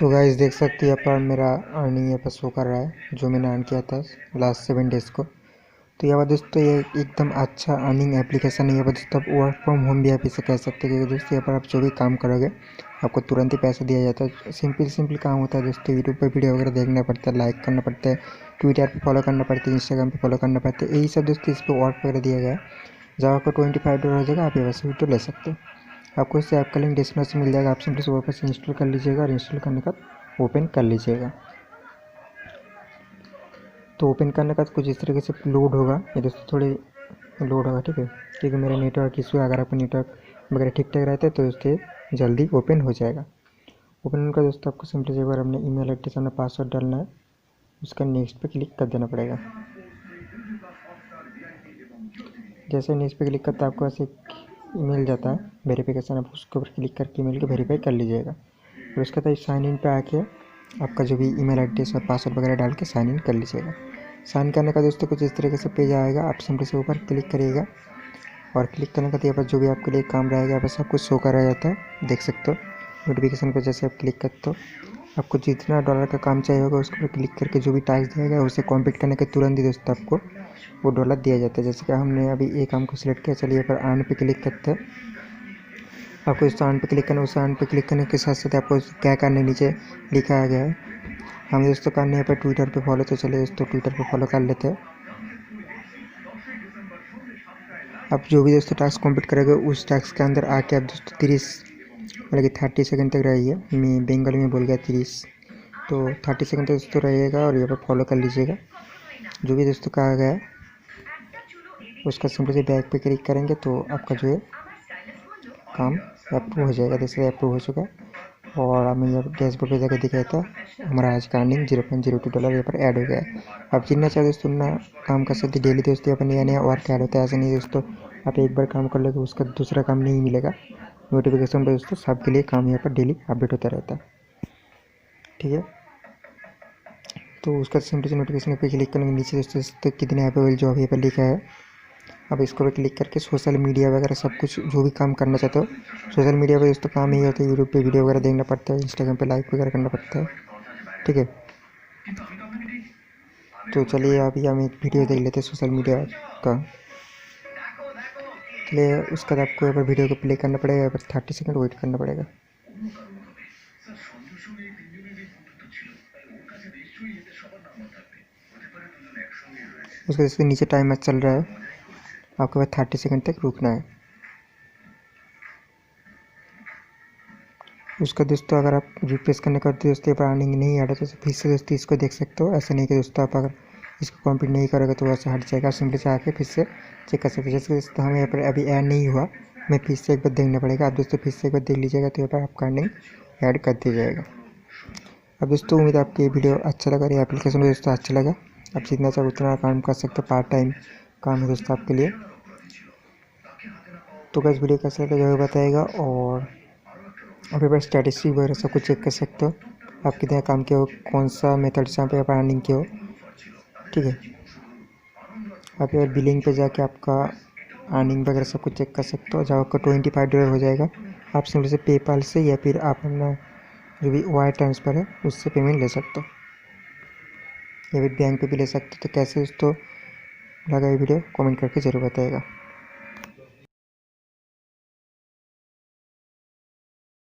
तो गाइस देख सकते हैं यहाँ पर मेरा अर्निंग यहाँ पर शो कर रहा है जो मैंने अर्न किया था लास्ट 7 डेज़ को। तो यहाँ पर दोस्तों ये एकदम अच्छा अर्निंग एप्लीकेशन है। यहाँ पर दोस्तों आप वर्क फ्रॉम होम भी आप इसे कह सकते हैं, क्योंकि दोस्तों यहाँ पर आप जो भी काम करोगे आपको तुरंत ही पैसा दिया जाता है। सिंपल काम होता है दोस्तों। यूट्यूब पर वीडियो वगैरह देखना पड़ता है, लाइक करना पड़ता है, ट्विटर पर फॉलो करना पड़ता है, इंस्टाग्राम पर फॉलो करना पड़ता है, यही सब दोस्तों इस पर वर्क वगैरह दिया गया है। जब आपको $25 हो जाएगा आप ये वैसे वीडियो ले सकते हो। आपको इससे ऐप का लिंक डिस्क्रिप्शन में मिल जाएगा। आप सिंपली से वापस इंस्टॉल कर लीजिएगा और इंस्टॉल करने का ओपन कर लीजिएगा। तो ओपन करने का कुछ इस तरीके से लोड होगा, ये दोस्तों थोड़ी लोड होगा, ठीक है, क्योंकि मेरा नेटवर्क इशू है। अगर आपका नेटवर्क वगैरह ठीक ठाक रहता है तो दोस्तों जल्दी ओपन हो जाएगा। ओपन होने का दोस्तों आपको सिंपली एक बार अपने ईमेल एड्रेस अपना पासवर्ड डालना है, उसका नेक्स्ट पे क्लिक कर देना पड़ेगा। जैसे नेक्स्ट पे क्लिक करता है आपको ऐसे ईमेल जाता है वेरिफिकेशन, आप उसके ऊपर क्लिक करके ईमेल को वेरीफाई कर लीजिएगा। और उसके बाद साइन इन पे आके आपका जो भी ईमेल एड्रेस और पासवर्ड वगैरह डाल के साइन इन कर लीजिएगा। साइन करने का दोस्तों कुछ इस तरीके से पेज आएगा, आप सिंपली से ऊपर क्लिक करिएगा और क्लिक करने का यहाँ पर जो भी आपके लिए काम रहेगा यहाँ पर सब कुछ शो करा जाता है, देख सकते हो। नोटिफिकेशन पर जैसे आप क्लिक करते हो आपको जितना डॉलर का काम चाहिए होगा उसके ऊपर क्लिक करके जो भी टास्क दिया उसे कंप्लीट करने के तुरंत ही दोस्तों आपको वो डॉलर दिया जाता है। जैसे कि हमने अभी एक काम को सिलेक्ट किया, चलिए यहाँ पर अर्न पे क्लिक करते हैं। आपको इस अर्न पे क्लिक करना है, उस अर्न पे क्लिक करने के साथ साथ आपको क्या करना है नीचे लिखा गया है। हम दोस्तों करने यहाँ पर ट्विटर पे फॉलो, तो चलिए दोस्तों ट्विटर पे फॉलो कर लेते हैं। आप जो भी दोस्तों टास्क कंप्लीट करेंगे उस टास्क के अंदर आके आप दोस्तों 30 मतलब कि 30 सेकंड तक रहिए। मैं बंगाली में बोल गया 30, तो 30 सेकंड तक दोस्तों रहिएगा और यहाँ पर फॉलो कर लीजिएगा। जो भी दोस्तों कहा गया है उसका सिंपल से बैक पे क्लिक करेंगे तो आपका जो है काम अप्रूव हो जाएगा। जैसे अप्रूव हो चुका है और हमें यहाँ डैशबोर्ड पे जाकर दिखाया था हमारा आज का अर्निंग $0.02 यहाँ पर ऐड हो गया है। आप जितना चाहे दोस्तों उतना काम कर सकते डेली दोस्तों। यहाँ पर नया वर्क ऐड होता है, ऐसा नहीं दोस्तों आप एक बार काम कर लोगे उसका दूसरा काम नहीं मिलेगा। नोटिफिकेशन पर दोस्तों सबके लिए काम यहाँ पर डेली अपडेट होता रहता है, ठीक है। तो उसका सिंपल से नोटिफिकेशन पे क्लिक करेंगे, नीचे दोस्तों कितने अवेलेबल जॉब यहाँ पर लिखा है। अब इसको भी क्लिक करके सोशल मीडिया वगैरह सब कुछ जो भी काम करना चाहते हो, सोशल मीडिया पे दोस्तों काम ही होता है। यूट्यूब पे वीडियो वगैरह देखना पड़ता है, इंस्टाग्राम पे लाइक वगैरह करना पड़ता है, ठीक है। तो चलिए अभी हम एक वीडियो देख लेते हैं सोशल मीडिया का। चलिए उसके बाद आपको यहाँ पर वीडियो को प्ले करना पड़ेगा, यहाँ पर 30 सेकंड वेट करना पड़ेगा। उसके नीचे टाइमर चल रहा है, आपके पास 30 सेकंड तक रुकना है। उसका दोस्तों अगर आप रिफ्रेश करने का दोस्तों पर अर्निंग नहीं आ रहा तो फिर से दोस्तों इसको देख सकते हो। ऐसा नहीं कि दोस्तों आप अगर इसको कंप्लीट नहीं करोगे तो वैसे हट जाएगा। सिंपली से आके फिर से चेक कर सकते हो। जैसे दोस्तों हमें यहाँ पर अभी ऐड नहीं हुआ, हमें फिर से एक बार देखना पड़ेगा। आप दोस्तों फिर से एक बार देख लीजिएगा तो यहाँ पर आपका अर्निंग ऐड कर दिया जाएगा। अब दोस्तों उम्मीद है आपको ये वीडियो अच्छा लगा, ये एप्लीकेशन दोस्तों अच्छा लगा। आप जितना चाहे उतना काम कर सकते हो, पार्ट टाइम काम है दोस्तों आपके लिए। तो गाइस वीडियो कैसा लगा जरूर बताएगा और आप यहाँ पर स्टैटिस्टिक वगैरह सब कुछ चेक कर सकते हो, आप कितना काम किया हो, कौन सा मेथड से आप यहाँ पर अर्निंग किया हो, ठीक है। आप यहाँ बिलिंग पे जाके आपका अर्निंग वगैरह सब कुछ चेक कर सकते हो। जब आपका $25 हो जाएगा आप सिंपल से पेपाल से या फिर आप अपना जो भी वायर ट्रांसफ़र है उससे पेमेंट ले सकते हो, या फिर बैंक पे भी ले सकते हो। तो कैसे दोस्तों लगा ये वीडियो कमेंट करके ज़रूर बताइएगा।